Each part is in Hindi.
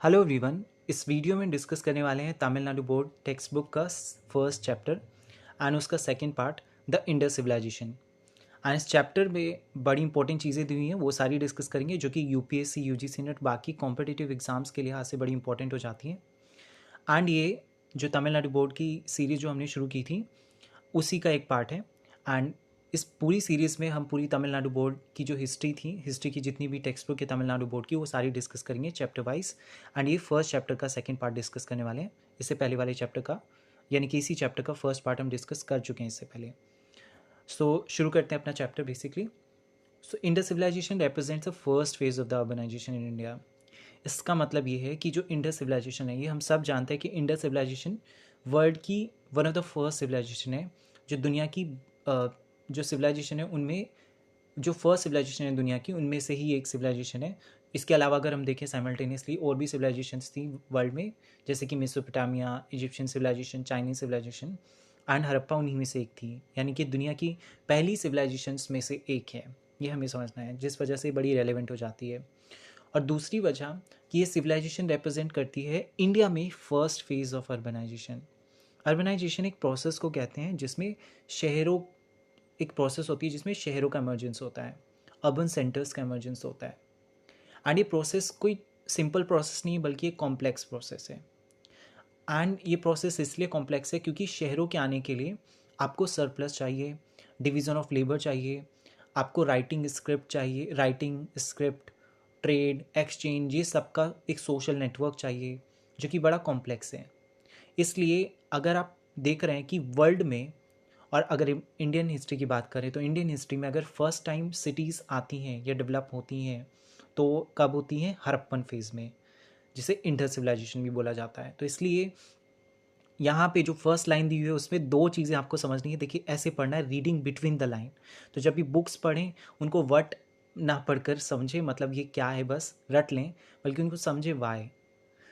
Hello everyone. इस वीडियो में डिस्कस करने वाले हैं तमिलनाडु बोर्ड टेक्स्ट बुक का फर्स्ट चैप्टर एंड उसका second part the Indus civilisation. And इस चैप्टर में बड़ी इंपॉर्टेंट चीज़ें दी हुई हैं, वो सारी डिस्कस करेंगे जो कि यूपीएससी यूजीसी नेट बाकी कॉम्पिटिटिव एग्जाम्स के लिहाज से बड़ी इंपॉर्टेंट हो जाती हैं। एंड ये जो तमिलनाडु बोर्ड की सीरीज़ जो हमने शुरू की थी उसी का एक पार्ट है। एंड इस पूरी सीरीज़ में हम पूरी तमिलनाडु बोर्ड की जो हिस्ट्री थी, हिस्ट्री की जितनी भी टेक्स्ट बुक है तमिलनाडु बोर्ड की, वो सारी डिस्कस करेंगे चैप्टर वाइज। एंड ये फर्स्ट चैप्टर का सेकंड पार्ट डिस्कस करने वाले हैं। इससे पहले वाले चैप्टर का यानी कि इसी चैप्टर का फर्स्ट पार्ट हम डिस्कस कर चुके हैं इससे पहले। शुरू करते हैं अपना chapter basically. Indus civilisation represents the first phase of the urbanisation in India. इसका मतलब ये है कि जो इंडस सिविलाइजेशन है, ये हम सब जानते हैं कि इंडस सिविलाइजेशन वर्ल्ड की one of the first civilisation है। जो दुनिया की जो सिविलाइजेशन है उनमें जो फर्स्ट सिविलाइजेशन है दुनिया की, उनमें से ही एक सिविलाइजेशन है। इसके अलावा अगर हम देखें साइमल्टेनियसली और भी सिविलाइजेशंस थी वर्ल्ड में, जैसे कि Mesopotamia, Egyptian civilisation, Chinese civilisation and Harappa उन्हीं में से एक थी। यानी कि दुनिया की पहली सिविलाइजेशंस में से एक है। ये हमें समझना है, जिस वजह से बड़ी रेलेवेंट हो जाती है। और दूसरी वजह कि ये सिविलाइजेशन रिप्रेजेंट करती है इंडिया में first phase of urbanisation. Urbanisation एक प्रोसेस को कहते हैं जिसमें शहरों एक प्रोसेस होती है जिसमें शहरों का इमर्जेंस होता है, अर्बन सेंटर्स का इमर्जेंस होता है। एंड ये प्रोसेस कोई सिंपल प्रोसेस नहीं है, बल्कि एक कॉम्प्लेक्स प्रोसेस है। एंड ये प्रोसेस इसलिए कॉम्प्लेक्स है क्योंकि शहरों के आने के लिए आपको सरप्लस चाहिए, डिवीज़न ऑफ लेबर चाहिए, आपको राइटिंग स्क्रिप्ट, ट्रेड, एक्सचेंज, ये सब का एक सोशल नेटवर्क चाहिए जो कि बड़ा कॉम्प्लेक्स है। इसलिए अगर आप देख रहे हैं कि वर्ल्ड में, और अगर इंडियन हिस्ट्री की बात करें तो इंडियन हिस्ट्री में अगर फर्स्ट टाइम सिटीज़ आती हैं या डेवलप होती हैं तो कब होती हैं? हड़प्पन फेज़ में, जिसे इंडस सिविलाइजेशन भी बोला जाता है। तो इसलिए यहाँ पे जो फर्स्ट लाइन दी हुई है उसमें दो चीज़ें आपको समझनी है। देखिए, ऐसे पढ़ना है, रीडिंग बिटवीन द लाइन। तो जब भी बुक्स पढ़ें उनको वर्ड ना पढ़कर समझें, मतलब ये क्या है बस रट लें, बल्कि उनको समझें वाई।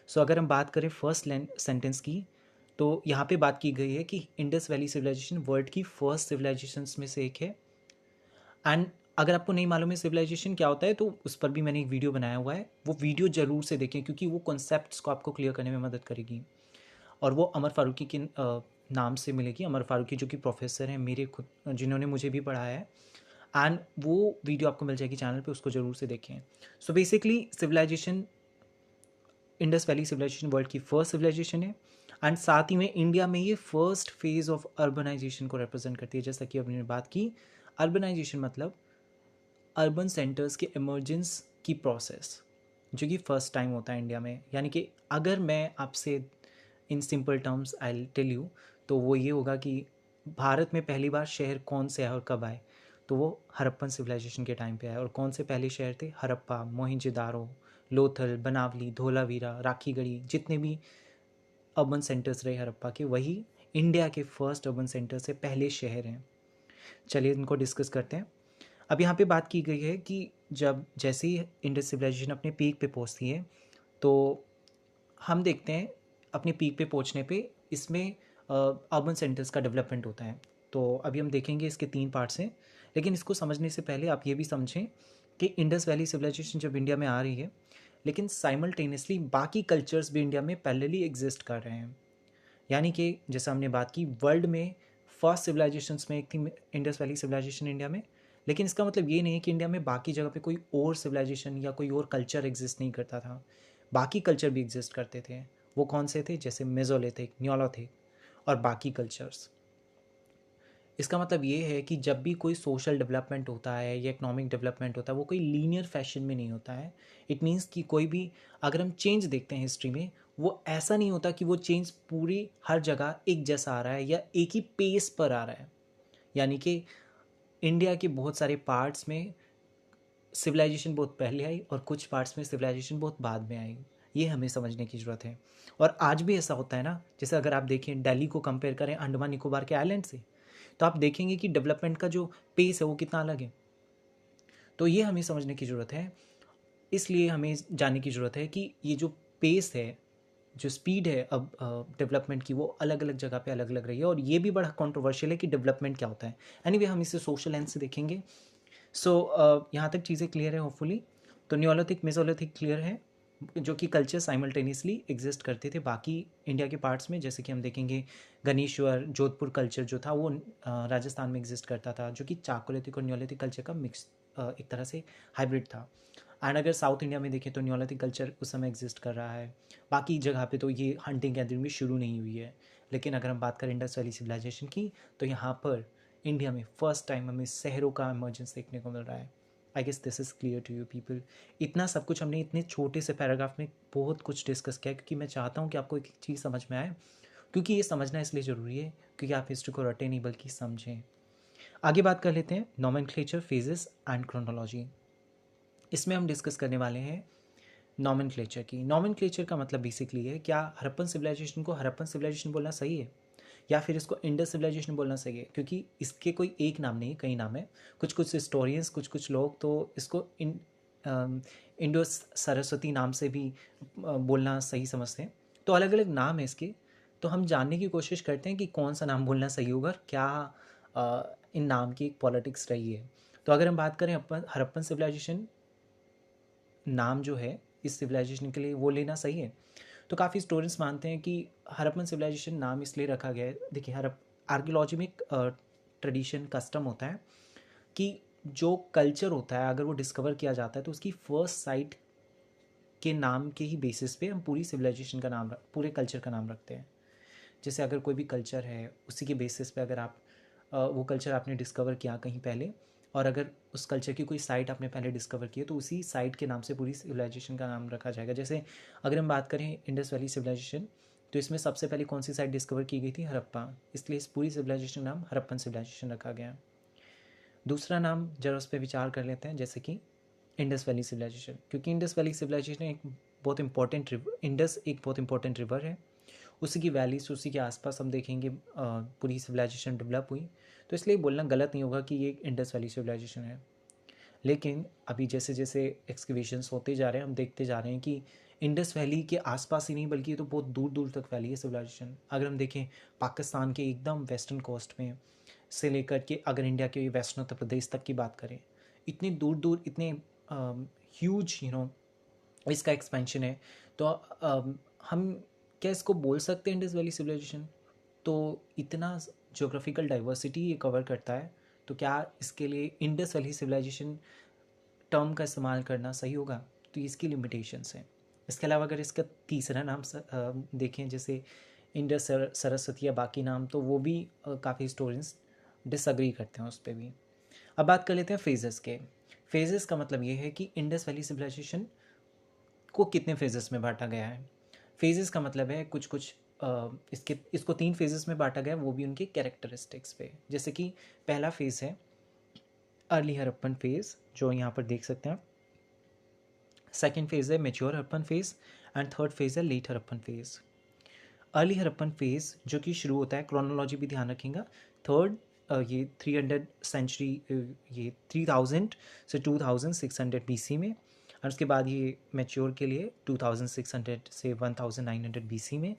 अगर हम बात करें फर्स्ट सेंटेंस की, तो यहाँ पे बात की गई है कि इंडस वैली सिविलाइजेशन वर्ल्ड की फर्स्ट सिविलाइजेशंस में से एक है। एंड अगर आपको नहीं मालूम है सिविलाइजेशन क्या होता है तो उस पर भी मैंने एक वीडियो बनाया हुआ है, वो वीडियो ज़रूर से देखें क्योंकि वो कॉन्सेप्ट्स को आपको क्लियर करने में मदद करेगी। और वो अमर फारूकी के नाम से मिलेगी। अमर फारूकी जो कि प्रोफेसर हैं मेरे खुद, जिन्होंने मुझे भी पढ़ाया है। एंड वो वीडियो आपको मिल जाएगी चैनल पे, उसको ज़रूर से देखें। Basically civilisation, Indus valley civilisation world की फर्स्ट सिविलाइजेशन है। एंड साथ ही में इंडिया में ये फर्स्ट फेज ऑफ अर्बनाइजेशन को रिप्रेजेंट करती है। जैसा कि अभी ने बात की, अर्बनाइजेशन मतलब अर्बन सेंटर्स के इमर्जेंस की प्रोसेस, जो कि फर्स्ट टाइम होता है इंडिया में। यानी कि अगर मैं आपसे in simple terms I tell you, तो वो ये होगा कि भारत में पहली बार शहर कौन से आए और कब आए, तो वो हड़प्पन सिविलाइजेशन के टाइम पे आए। और कौन से पहले शहर थे? हड़प्पा, मोहिंजोदारो, लोथल, बनावली, धोलावीरा, राखीगढ़ी, जितने भी अर्बन सेंटर्स रहे हड़प्पा के, वही इंडिया के फर्स्ट अर्बन सेंटर से पहले शहर हैं। चलिए इनको डिस्कस करते हैं। अब यहाँ पे बात की गई है कि जब जैसे ही इंडस सिविलाइजेशन अपने पीक पे पहुँचती है, तो हम देखते हैं अपने पीक पे पहुँचने पे इसमें अर्बन सेंटर्स का डेवलपमेंट होता है। तो अभी हम देखेंगे इसके 3 पार्ट्स हैं, लेकिन इसको समझने से पहले आप ये भी समझें कि इंडस वैली सिविलाइजेशन जब इंडिया में आ रही है, लेकिन साइमल्टेनियसली बाकी कल्चर्स भी इंडिया में पैरेलली एग्जिस्ट कर रहे हैं। यानी कि जैसा हमने बात की, वर्ल्ड में फर्स्ट सिविलाइजेशंस में एक थी इंडस वैली सिविलाइजेशन इंडिया में। लेकिन इसका मतलब ये नहीं है कि इंडिया में बाकी जगह पे कोई और सिविलाइजेशन या कोई और कल्चर एग्जिस्ट नहीं करता था। बाकी कल्चर भी एग्जिस्ट करते थे। वो कौन से थे? जैसे मेजोलिथिक, नियोलिथिक और बाकी कल्चर्स। इसका मतलब ये है कि जब भी कोई सोशल डेवलपमेंट होता है या इकोनॉमिक डेवलपमेंट होता है, वो कोई लीनियर फैशन में नहीं होता है। इट मीन्स कि कोई भी, अगर हम चेंज देखते हैं हिस्ट्री में, वो ऐसा नहीं होता कि वो चेंज पूरी हर जगह एक जैसा आ रहा है या एक ही पेस पर आ रहा है। यानी कि इंडिया के बहुत सारे पार्ट्स में सिविलाइजेशन बहुत पहले आई और कुछ पार्ट्स में सिविलाइजेशन बहुत बाद में आई। ये हमें समझने की ज़रूरत है। और आज भी ऐसा होता है ना, जैसे अगर आप देखें दिल्ली को कंपेयर करें अंडमान निकोबार के आइलैंड से, तो आप देखेंगे कि डेवलपमेंट का जो पेस है वो कितना अलग है। तो ये हमें समझने की ज़रूरत है। इसलिए हमें जानने की ज़रूरत है कि ये जो पेस है, जो स्पीड है अब डेवलपमेंट की, वो अलग अलग जगह पे अलग अलग रही है। और ये भी बड़ा कंट्रोवर्शियल है कि डेवलपमेंट क्या होता है। एनीवे हम इसे सोशल लेंस से देखेंगे। यहाँ तक चीज़ें क्लियर है होपफुली। तो न्योलिथिक, मेसोलिथिक क्लियर है। जो कि कल्चर साइमल्टेनियसली एग्जिस्ट करते थे बाकी इंडिया के पार्ट्स में। जैसे कि हम देखेंगे गणेश्वर जोधपुर कल्चर जो था वो राजस्थान में एग्जिस्ट करता था, जो कि चाकोलिथिक और न्योलिथिक कल्चर का मिक्स एक तरह से हाइब्रिड था। एंड अगर साउथ इंडिया में देखें तो न्योलिथिक कल्चर उस समय एग्जिस्ट कर रहा है। बाकी जगह पे तो ये हंटिंग गैदरिंग भी शुरू नहीं हुई है। लेकिन अगर हम बात करें इंडस वैली सिविलाइजेशन की, तो यहाँ पर इंडिया में फर्स्ट टाइम हमें शहरों का इमर्जेंस देखने को मिल रहा है। I guess this is clear to you people. इतना सब कुछ हमने इतने छोटे से पैराग्राफ में बहुत कुछ डिस्कस किया, क्योंकि मैं चाहता हूँ कि आपको एक चीज़ समझ में आए, क्योंकि ये समझना इसलिए ज़रूरी है क्योंकि आप हिस्ट्री को रटें नहीं बल्कि समझें। आगे बात कर लेते हैं नॉमेनक्लेचर, फेजेस एंड क्रोनोलॉजी। इसमें हम डिस्कस करने वाले हैं नॉमेनक्लेचर की। नॉमेनक्लेचर का मतलब बेसिकली है, क्या हड़प्पन सिविलाइजेशन को हड़प्पन सिविलाइजेशन बोलना सही है या फिर इसको इंडस सिविलाइजेशन बोलना सही है, क्योंकि इसके कोई एक नाम नहीं, कई नाम है। कुछ कुछ हिस्टोरियंस, कुछ कुछ लोग तो इसको इंडो सरस्वती नाम से भी बोलना सही समझते हैं। तो अलग अलग नाम है इसके। तो हम जानने की कोशिश करते हैं कि कौन सा नाम बोलना सही होगा और क्या इन नाम की एक पॉलिटिक्स रही है। तो अगर हम बात करें अपन हड़प्पन सिविलाइजेशन नाम जो है इस सिविलाइजेशन के लिए वो लेना सही है। तो काफ़ी स्टोरेंट्स मानते हैं कि हड़प्पन सिविलाइजेशन नाम इसलिए रखा गया है। देखिए आर्कियोलॉजी में एक ट्रेडिशन कस्टम होता है कि जो कल्चर होता है अगर वो डिस्कवर किया जाता है तो उसकी फर्स्ट साइट के नाम के ही बेसिस पे हम पूरी सिविलाइजेशन का नाम पूरे कल्चर का नाम रखते हैं। जैसे अगर कोई भी कल्चर है उसी के बेसिस पे अगर आप वो कल्चर आपने डिस्कवर किया कहीं पहले, और अगर उस कल्चर की कोई साइट आपने पहले डिस्कवर की है तो उसी साइट के नाम से पूरी सिविलाइजेशन का नाम रखा जाएगा। जैसे अगर हम बात करें इंडस वैली सिविलाइजेशन, तो इसमें सबसे पहले कौन सी साइट डिस्कवर की गई थी? हड़प्पा। इसलिए इस पूरी सिविलाइजेशन का नाम हड़प्पन सिविलाइजेशन रखा गया। दूसरा नाम जरा उस पर विचार कर लेते हैं, जैसे कि इंडस वैली सिविलाइजेशन, क्योंकि इंडस वैली सिविलाइजेशन एक बहुत इंपॉर्टेंट रिवर, इंडस एक बहुत इंपॉर्टेंट रिवर है। उसी की वैलीज, उसी के आसपास हम देखेंगे पूरी सिविलाइजेशन डेवलप हुई। तो इसलिए बोलना गलत नहीं होगा कि ये इंडस वैली सिविलाइजेशन है। लेकिन अभी जैसे जैसे एक्सकवेशंस होते जा रहे हैं हम देखते जा रहे हैं कि इंडस वैली के आसपास ही नहीं बल्कि ये तो बहुत दूर दूर तक फैली है सिविलाइजेशन। अगर हम देखें पाकिस्तान के एकदम वेस्टर्न कोस्ट में से लेकर के अगर इंडिया के वेस्टर्न उत्तर प्रदेश तक की बात करें, इतनी दूर दूर इतने ह्यूज इसका एक्सपेंशन है। तो हम क्या इसको बोल सकते हैं इंडस वैली सिविलाइजेशन? तो इतना ज्योग्राफिकल डाइवर्सिटी ये कवर करता है, तो क्या इसके लिए इंडस वैली सिविलाइजेशन टर्म का इस्तेमाल करना सही होगा? तो इसकी लिमिटेशंस हैं। इसके अलावा अगर इसका तीसरा नाम देखें, जैसे इंडस सरस्वती या बाकी नाम, तो वो भी काफ़ी हिस्टोरियंस डिसअग्री करते हैं उस पर भी। अब बात कर लेते हैं फेजेस के। फेजेस का मतलब ये है कि इंडस वैली सिविलाइजेशन को कितने फेजेस में बांटा गया है। फेजेस का मतलब है कुछ कुछ इसको 3 फेजेस में बांटा गया, वो भी उनके कैरेक्टरिस्टिक्स पे। जैसे कि पहला फेज़ है अर्ली हड़प्पन फेज़, जो यहाँ पर देख सकते हैं। सेकेंड फेज़ है mature Harappan phase and third phase है late Harappan phase. Early Harappan phase जो कि शुरू होता है, क्रोनोलॉजी भी ध्यान रखेंगे, थर्ड ये 300 सेंचुरी, ये 3000 से 2600 BC में, और उसके बाद ये मैच्योर के लिए 2600 से 1900 BC में,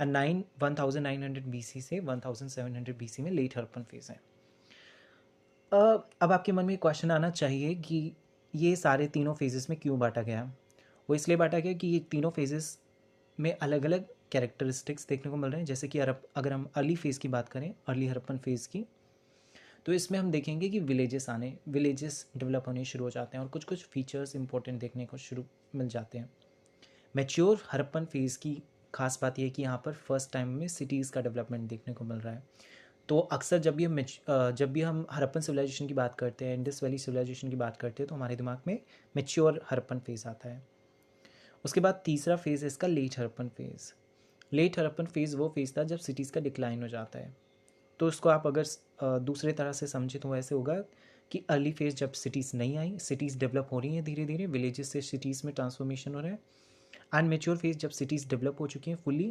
एंड 1900 BC से 1700 BC में लेट हड़प्पन फेज़ है। अब आपके मन में क्वेश्चन आना चाहिए कि ये सारे तीनों फेजेस में क्यों बांटा गया? वो इसलिए बांटा गया कि ये तीनों फेजेस में अलग अलग कैरेक्टरिस्टिक्स देखने को मिल रहे हैं। जैसे कि अगर हम अर्ली फेज़ की बात करें, अर्ली हड़प्पन फेज़ की, तो इसमें हम देखेंगे कि विलेजेस डेवलप होने शुरू हो जाते हैं और कुछ कुछ फीचर्स इंपॉर्टेंट देखने को शुरू मिल जाते हैं। मैच्योर हड़प्पन फेज़ की खास बात यह है कि यहाँ पर फर्स्ट टाइम में सिटीज़ का डेवलपमेंट देखने को मिल रहा है। तो अक्सर जब भी हम हड़प्पन सिविलाइजेशन की बात करते हैं, इंडस वैली सिविलाइजेशन की बात करते हैं, तो हमारे दिमाग में मैच्योर हड़प्पन फेज़ आता है। उसके बाद तीसरा फेज़ है इसका late Harappan phase. Late Harappan phase वो फेज़ था जब सिटीज़ का डिक्लाइन हो जाता है। तो उसको आप अगर दूसरे तरह से समझे तो ऐसे होगा कि अर्ली फेज़ जब सिटीज़ नहीं आई, सिटीज़ डेवलप हो रही हैं धीरे धीरे, विलेजेस से सिटीज़ में ट्रांसफॉर्मेशन हो रहा है। एंड मेच्योर फेज़ जब सिटीज़ डेवलप हो चुकी हैं फुली,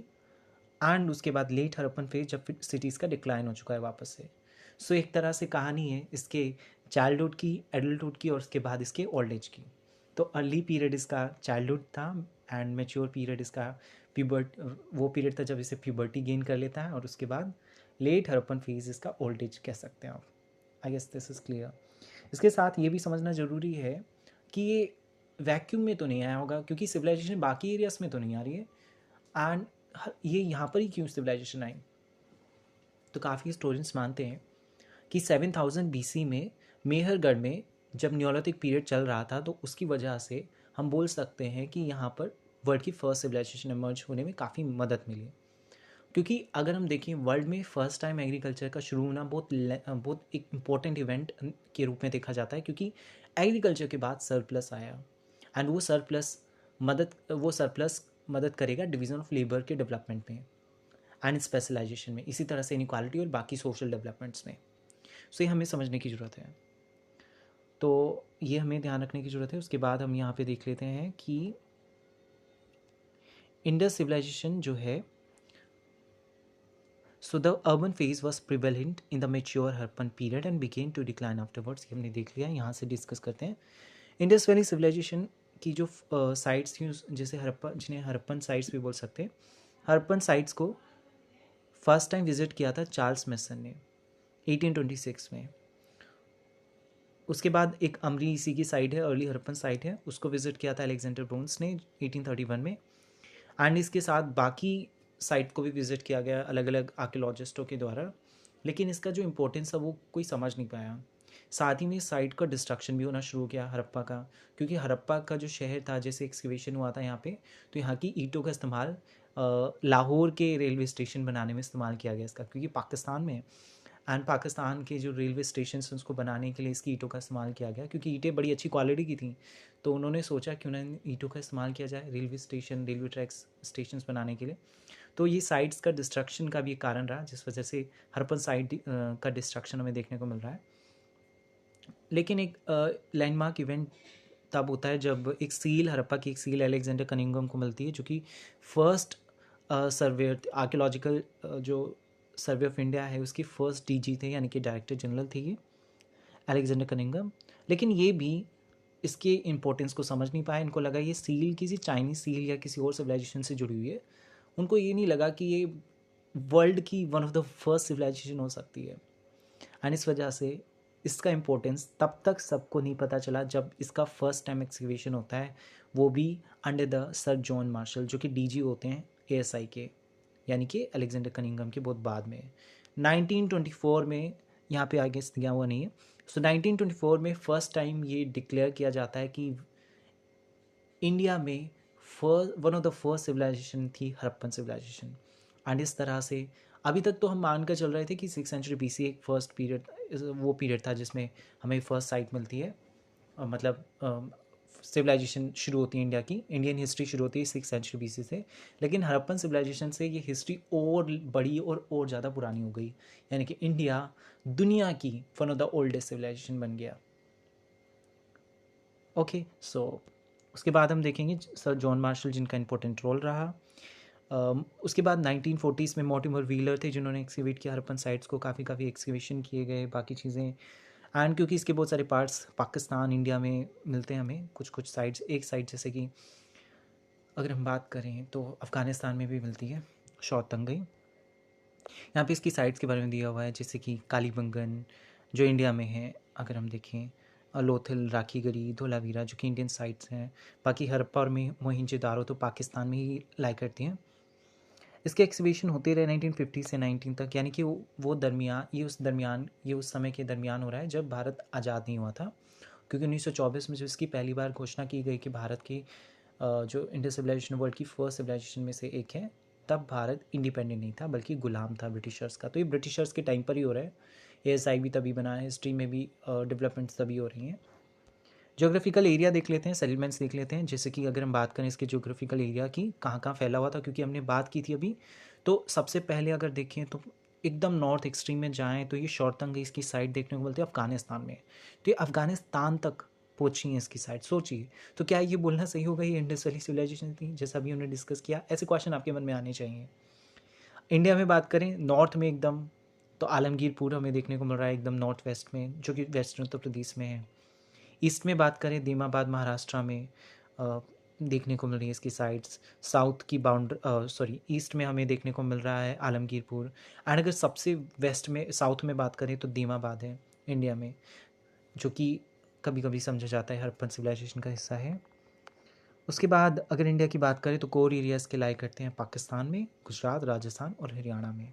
एंड उसके बाद लेट हड़प्पन फेज जब फिर सिटीज़ का डिक्लाइन हो चुका है वापस से। सो एक तरह से कहानी है इसके चाइल्डहुड की, एडल्टहुड की, और उसके बाद इसके ओल्ड एज की। तो अर्ली पीरियड इसका चाइल्डहुड था एंड मेच्योर पीरियड इसका प्यूबर्ट, वो पीरियड था जब इसे प्यूबर्टी गेन कर लेता है, और उसके बाद लेट हड़प्पन फेज इसका ओल्ड एज कह सकते हैं आप। I guess this is clear. इसके साथ ये भी समझना ज़रूरी है कि ये वैक्यूम में तो नहीं आया होगा, क्योंकि सिविलाइजेशन बाकी एरियाज में तो नहीं आ रही है, एंड ये यहाँ पर ही क्यों सिविलाइजेशन आई। तो काफ़ी हिस्टोरियंस मानते हैं कि 7000 BC में मेहरगढ़ में जब न्योलिथिक पीरियड चल रहा था, तो उसकी वजह से हम बोल सकते हैं कि यहाँ पर वर्ल्ड की फर्स्ट सिविलाइजेशन इमर्ज होने में काफ़ी मदद मिली। क्योंकि अगर हम देखें वर्ल्ड में फर्स्ट टाइम एग्रीकल्चर का शुरू होना बहुत एक इम्पॉर्टेंट इवेंट के रूप में देखा जाता है, क्योंकि एग्रीकल्चर के बाद सरप्लस आया, एंड वो सरप्लस मदद करेगा डिवीज़न ऑफ लेबर के डेवलपमेंट में एंड स्पेशलाइजेशन में, इसी तरह से इनक्वालिटी और बाकी सोशल डेवलपमेंट्स में। सो ये हमें समझने की ज़रूरत है, तो ये हमें ध्यान रखने की ज़रूरत है। उसके बाद हम यहाँ पे देख लेते हैं कि इंडस सिविलाइजेशन जो है, so the urban phase was prevalent in the mature Harappan period and began to decline afterwards. ये हमने देख लिया, यहाँ से डिस्कस करते हैं। इंडस वैली सिविलाइजेशन की जो साइट्स थी, जैसे हरप्पा, जिन्हें हरप्पन साइट्स भी बोल सकते हैं, हरप्पन साइट्स को फर्स्ट टाइम विजिट किया था चार्ल्स मेसन ने 1826 में। उसके बाद एक अमरी इसी की साइट है, अर्ली हरप्पन साइट है, उसको विजिट किया था अलेक्जेंडर ब्रोन्स ने 1831 में, एंड इसके साथ बाकी साइट को भी विजिट किया गया अलग अलग आर्कियोलॉजिस्टों के द्वारा, लेकिन इसका जो इम्पोर्टेंस है वो कोई समझ नहीं पाया। साथ ही में साइट का डिस्ट्रक्शन भी होना शुरू हो गया हड़प्पा का, क्योंकि हड़प्पा का जो शहर था, जैसे एक्सकवेशन हुआ था यहाँ पे, तो यहाँ की ईंटों का इस्तेमाल लाहौर के रेलवे स्टेशन बनाने में इस्तेमाल किया गया इसका, क्योंकि पाकिस्तान में एंड पाकिस्तान के जो रेलवे स्टेशन उसको बनाने के लिए इसकी ईंटों का इस्तेमाल किया गया, क्योंकि ईंटें बड़ी अच्छी क्वालिटी की थी। तो उन्होंने सोचा क्यों ना ईंटों का इस्तेमाल किया जाए railway station, railway tracks, station बनाने के लिए। तो ये साइट्स का डिस्ट्रक्शन का भी एक कारण रहा, जिस वजह से हरप्पन साइट का डिस्ट्रक्शन हमें देखने को मिल रहा है। लेकिन एक लैंडमार्क इवेंट तब होता है जब एक सील, हरप्पा की एक सील अलेक्जेंडर कनिंघम को मिलती है, जो कि फर्स्ट सर्वे आर्कियोलॉजिकल जो सर्वे ऑफ इंडिया है उसकी फर्स्ट डीजी थे, यानी कि डायरेक्टर जनरल थे ये अलेक्जेंडर कनिंघम। लेकिन ये भी इसके इम्पोर्टेंस को समझ नहीं पाया, इनको लगा ये सील किसी चाइनीज सील या किसी और सिविलाइजेशन से जुड़ी हुई है। उनको ये नहीं लगा कि ये वर्ल्ड की one of the first civilisation हो सकती है, एंड इस वजह से इसका इम्पोर्टेंस तब तक सबको नहीं पता चला जब इसका फर्स्ट टाइम एक्सकवेशन होता है, वो भी under the sir John martial, जो कि डीजी होते हैं एएसआई के, यानी कि अलेक्जेंडर कनिंघम के बहुत बाद में। 1924 में यहाँ पे आगे दिया हुआ नहीं है। सो 1924 में फर्स्ट टाइम ये डिक्लेयर किया जाता है कि इंडिया में one of the first civilisation थी हरप्पन सिविलाइजेशन। एंड इस तरह से अभी तक तो हम मान कर चल रहे थे कि 6th सेंचुरी BC एक फर्स्ट पीरियड, वो पीरियड था जिसमें हमें फर्स्ट साइट मिलती है, मतलब सिविलाइजेशन शुरू होती है इंडिया की, इंडियन हिस्ट्री शुरू होती है 6th सेंचुरी BC से। लेकिन हरप्पन सिविलाइजेशन से ये हिस्ट्री और बड़ी और ज़्यादा पुरानी हो गई, यानी कि इंडिया दुनिया की one of the oldest civilisation बन गया। ओके, सो उसके बाद हम देखेंगे सर जॉन मार्शल, जिनका इंपॉर्टेंट रोल रहा। उसके बाद 1940s में मॉर्टिमर व्हीलर थे, जिन्होंने एक्सकेवेट किया हरप्पन साइट्स को, काफ़ी एक्सकेवेशन किए गए, बाकी चीज़ें। एंड क्योंकि इसके बहुत सारे पार्ट्स पाकिस्तान, इंडिया में मिलते हैं हमें, कुछ साइट्स, एक साइट जैसे कि अगर हम बात करें तो अफ़गानिस्तान में भी मिलती है, शौतंगई। यहाँ पे इसकी साइट्स के बारे में दिया हुआ है, जैसे कि कालीबंगन जो इंडिया में है, अगर हम देखें लोथल, राखीगढ़ी, धोलावीरा, जो कि इंडियन साइट्स हैं। बाकी हरप्पा और मोहिंजोदारो तो पाकिस्तान में ही लाई करती हैं। इसके एक्सिबिशन होते रहे 1950 से 19 तक, यानी कि ये उस समय के दरमियान हो रहा है जब भारत आज़ाद नहीं हुआ था, क्योंकि 1924 में जो इसकी पहली बार घोषणा की गई कि भारत की जो इंडस सिविलाइजेशन वर्ल्ड की फर्स्ट सिविलाइजेशन में से एक है, तब भारत इंडिपेंडेंट नहीं था बल्कि गुलाम था ब्रिटिशर्स का। तो ये ब्रिटिशर्स के टाइम पर ही हो रहा है। एएसआई भी तभी बना है, हिस्ट्री में भी डेवलपमेंट्स तभी हो रही हैं। ज्योग्राफिकल एरिया देख लेते हैं, सेटलमेंट्स देख लेते हैं, जैसे कि अगर हम बात करें इसके ज्योग्राफिकल एरिया की, कहाँ कहाँ फैला हुआ था, क्योंकि हमने बात की थी अभी। तो सबसे पहले अगर देखें तो एकदम नॉर्थ एक्सट्रीम में जाएँ तो ये शौतंगई इसकी साइड देखने को मिलती है अफ़गानिस्तान में। तो ये अफ़गानिस्तान तक पहुँची है इसकी साइड, सोचिए। तो क्या ये बोलना सही होगा ये इंडस वैली सिविलाइजेशन थी, जैसा अभी हमने डिस्कस किया? ऐसे क्वेश्चन आपके मन में आने चाहिए। इंडिया में बात करें नॉर्थ में एकदम, तो आलमगीरपुर हमें देखने को मिल रहा है एकदम नॉर्थ वेस्ट में, जो कि वेस्टर्न उत्तर प्रदेश में है। ईस्ट में बात करें दीमाबाद महाराष्ट्र में देखने को मिल रही है इसकी साइट्स। साउथ की ईस्ट में हमें देखने को मिल रहा है आलमगीरपुर। एंड अगर सबसे वेस्ट में, साउथ में बात करें तो दीमाबाद है इंडिया में, जो कि कभी कभी समझा जाता है हरप्पन सिविलाइजेशन का हिस्सा है। उसके बाद अगर इंडिया की बात करें तो कोर एरियाज़ के लाई करते हैं पाकिस्तान में, गुजरात, राजस्थान और हरियाणा में।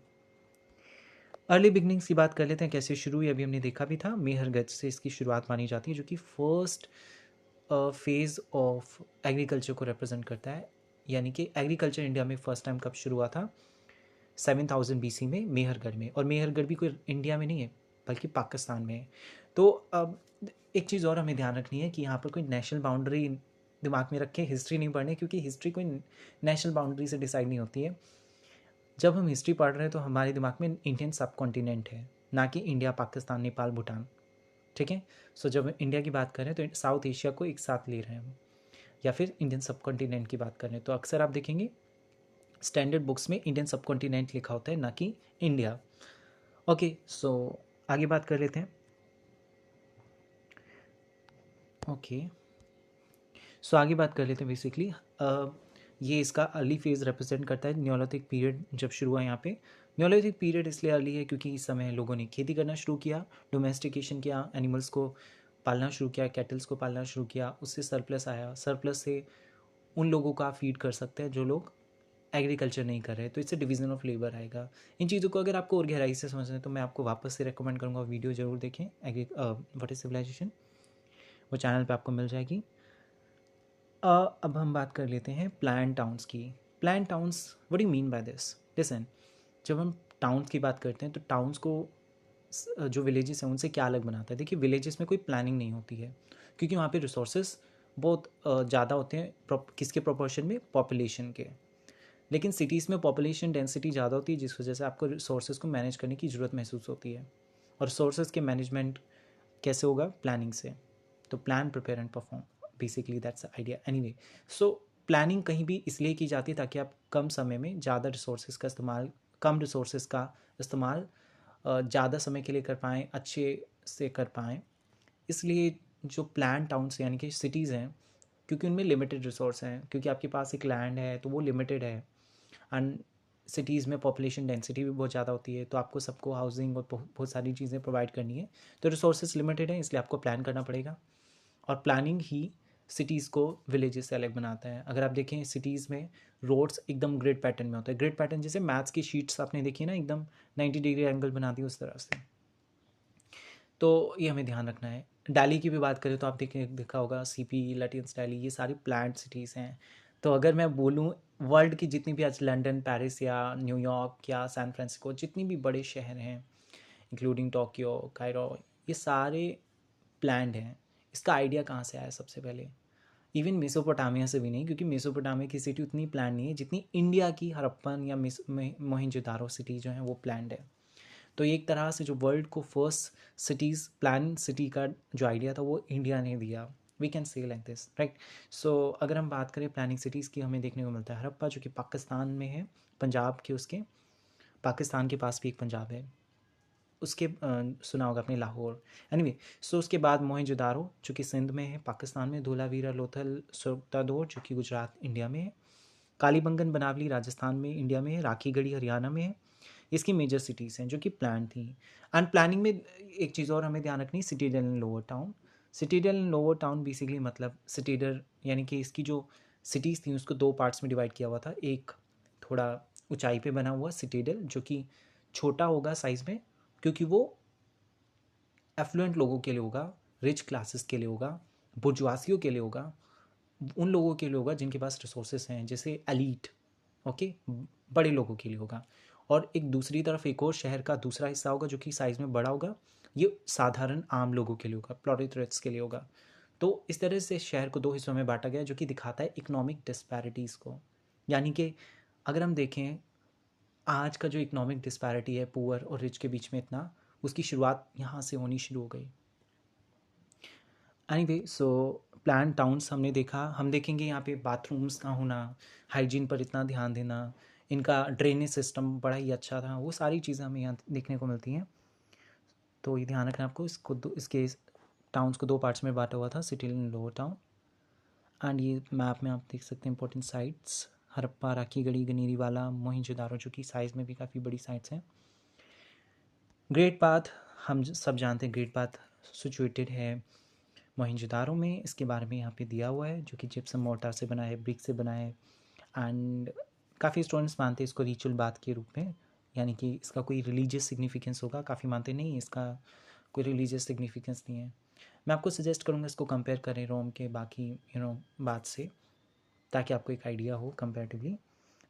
अर्ली बिगनिंग्स की बात कर लेते हैं, कैसे शुरू हुई, अभी हमने देखा भी था, मेहरगढ़ से इसकी शुरुआत मानी जाती है, जो कि फर्स्ट फेज़ ऑफ एग्रीकल्चर को रिप्रेजेंट करता है। यानी कि एग्रीकल्चर इंडिया में फर्स्ट टाइम कब शुरू हुआ था, 7000 BC में मेहरगढ़ में। और मेहरगढ़ भी कोई इंडिया में नहीं है बल्कि पाकिस्तान में है। तो अब एक चीज़ और हमें ध्यान रखनी है कि यहाँ पर कोई नेशनल बाउंड्री दिमाग में रखें, हिस्ट्री नहीं पढ़ने, क्योंकि हिस्ट्री कोई नेशनल बाउंड्री से डिसाइड नहीं होती है। जब हम हिस्ट्री पढ़ रहे हैं तो हमारे दिमाग में इंडियन सब कॉन्टिनेंट है, ना कि इंडिया, पाकिस्तान, नेपाल, भूटान। ठीक है। सो जब इंडिया की बात करें तो साउथ एशिया को एक साथ ले रहे हैं हम, या फिर इंडियन सब कॉन्टिनेंट की बात करें तो अक्सर आप देखेंगे स्टैंडर्ड बुक्स में इंडियन सब कॉन्टिनेंट लिखा होता है, ना कि इंडिया। ओके, सो आगे बात कर लेते हैं। ओके, सो आगे बात कर लेते हैं। बेसिकली ये इसका अर्ली फेज़ रिप्रेजेंट करता है। न्योलिथिक पीरियड जब शुरू हुआ यहाँ पे, न्योलिथिक पीरियड इसलिए अर्ली है क्योंकि इस समय लोगों ने खेती करना शुरू किया, डोमेस्टिकेशन किया, एनिमल्स को पालना शुरू किया, कैटल्स को पालना शुरू किया, उससे सरप्लस आया। सरप्लस से उन लोगों को आप फीड कर सकते हैं जो लोग एग्रीकल्चर नहीं कर रहे, तो इससे डिवीज़न ऑफ लेबर आएगा। इन चीज़ों को अगर आपको और गहराई से समझना है तो मैं आपको वापस से रेकमेंड करूँगा, वीडियो ज़रूर देखें, व्हाट इज़ सिविलाइजेशन, वो चैनल पे आपको मिल जाएगी। अब हम बात कर लेते हैं प्लान टाउन्स की। Plan towns, what do you mean by this? Listen, जब हम टाउन्स की बात करते हैं तो टाउन्स को जो विलेजेस हैं उनसे क्या अलग बनाता है? देखिए, विलेजेस में कोई प्लानिंग नहीं होती है क्योंकि वहाँ पे रिसोर्सेज बहुत ज़्यादा होते हैं, किसके प्रोपोर्शन में, पॉपुलेशन के। लेकिन सिटीज़ में पॉपुलेशन डेंसिटी ज़्यादा होती है, जिस वजह से आपको रिसोर्सेज को मैनेज करने की ज़रूरत महसूस होती है। और रिसोर्सेज के मैनेजमेंट कैसे होगा? प्लानिंग से। तो plan, prepare and perform, basically that's the idea. Anyway, so planning कहीं भी इसलिए की जाती है ताकि आप कम समय में ज़्यादा रिसोर्सेज का इस्तेमाल, कम रिसोर्सेज का इस्तेमाल ज़्यादा समय के लिए कर पाएँ, अच्छे से कर पाएँ। इसलिए जो प्लान टाउन्स यानी कि सिटीज़ हैं, क्योंकि उनमें लिमिटेड रिसोर्स हैं, क्योंकि आपके पास एक लैंड है तो वो लिमिटेड है, एंड सिटीज़ में पॉपुलेशन डेंसिटी भी बहुत ज़्यादा होती है, तो आपको सबको हाउसिंग और बहुत सारी चीज़ें प्रोवाइड करनी है, तो रिसोर्सेज लिमिटेड हैं, इसलिए आपको प्लान करना पड़ेगा। और प्लानिंग ही सिटीज़ को विलेजेस से अलग बनाता है। अगर आप देखें सिटीज़ में रोड्स एकदम ग्रिड पैटर्न में होता है, ग्रिड पैटर्न जैसे मैथ्स की शीट्स आपने देखी ना, एकदम 90 डिग्री एंगल बनाती है उस तरह से। तो ये हमें ध्यान रखना है। दिल्ली की भी बात करें तो आप देखा होगा सीपी, लटियंस, दिल्ली, ये सारी प्लान्ड सिटीज़ हैं। तो अगर मैं बोलूँ, वर्ल्ड की जितनी भी आज लंदन, पेरिस या न्यूयॉर्क या सैन फ्रांसिस्को, जितनी भी बड़े शहर हैं, इंक्लूडिंग टोक्यो, कायरो, ये सारे प्लान्ड हैं। इसका आइडिया कहाँ से आया? सबसे पहले इवन मेसोपोटामिया से भी नहीं, क्योंकि मेसोपोटामिया की सिटी उतनी प्लान नहीं है जितनी इंडिया की हड़प्पन या मोहनजोदारो सिटी जो है वो प्लान्ड है। तो एक तरह से जो वर्ल्ड को फर्स्ट सिटीज़, प्लान सिटी का जो आइडिया था वो इंडिया ने दिया। We can say like this, right. So अगर हम बात करें प्लानिंग सिटीज़ की, हमें देखने को मिलता है हड़प्पा, जो कि पाकिस्तान में है, पंजाब के उसके, पाकिस्तान के पास भी एक पंजाब है, उसके सुना होगा अपने, लाहौर। एनीवे, सो उसके बाद मोहनजोदारो जो कि सिंध में है, पाकिस्तान में, धोलावीरा, लोथल, सुरतादोर जो कि गुजरात, इंडिया में है, कालीबंगन, बनावली, राजस्थान में, इंडिया में है, राखीगढ़ी, हरियाणा में है। इसकी मेजर सिटीज़ हैं जो कि प्लान थी। एंड प्लानिंग में एक चीज़ और हमें ध्यान रखनी, citadel and lower town. Citadel and lower town basically मतलब सिटीडल यानी कि इसकी जो सिटीज़ थी उसको दो पार्ट्स में डिवाइड किया हुआ था। एक थोड़ा ऊंचाई पे बना हुआ सिटीडल जो कि छोटा होगा साइज़ में, क्योंकि वो एफ्लुएंट लोगों के लिए होगा, रिच क्लासेस के लिए होगा, बुर्जुआसियों के लिए होगा, उन लोगों के लिए होगा जिनके पास रिसोर्सेज हैं, जैसे एलीट, ओके, बड़े लोगों के लिए होगा। और एक दूसरी तरफ एक और शहर का दूसरा हिस्सा होगा जो कि साइज़ में बड़ा होगा, ये साधारण आम लोगों के लिए होगा, प्लोरिटरेट्स के लिए होगा। तो इस तरह से शहर को दो हिस्सों में बांटा गया जो कि दिखाता है इकोनॉमिक डिस्पैरिटीज़ को। यानी कि अगर हम देखें आज का जो इकोनॉमिक डिस्पैरिटी है पुअर और रिच के बीच में, इतना उसकी शुरुआत यहाँ से होनी शुरू हो गई। एनीवे, सो प्लान टाउन्स हमने देखा, हम देखेंगे यहाँ पे बाथरूम्स का होना, हाइजीन पर इतना ध्यान देना, इनका ड्रेनेज सिस्टम बड़ा ही अच्छा था, वो सारी चीज़ें हमें यहाँ देखने को मिलती हैं। तो ये ध्यान रखना आपको, इसके टाउन्स को दो पार्ट्स में बांटा हुआ था, city and lower town. And ये मैप में आप देख सकते हैं इंपॉर्टेंट साइट्स, हड़प्पा, राखीगढ़ी, गनीरीवाला, मोहनजोदारो जो कि साइज़ में भी काफ़ी बड़ी साइट्स हैं। ग्रेट पाथ, हम सब जानते हैं ग्रेट पाथ सिचुएटेड है मोहनजोदारो में इसके बारे में यहाँ पे दिया हुआ है, जो कि जिप्सम मोर्टार से बना है, ब्रिक से बना है। एंड काफ़ी स्टूडेंट्स मानते हैं इसको रिचुअल बाथ के रूप में, यानी कि इसका कोई रिलीजियस सिग्निफिकेंस होगा। काफ़ी मानते नहीं, इसका कोई रिलीजियस सिग्निफिकेंस नहीं है। मैं आपको सजेस्ट करूँगा इसको कंपेयर करें रोम के बाकी बात से, ताकि आपको एक आइडिया हो कंपेरेटिवली।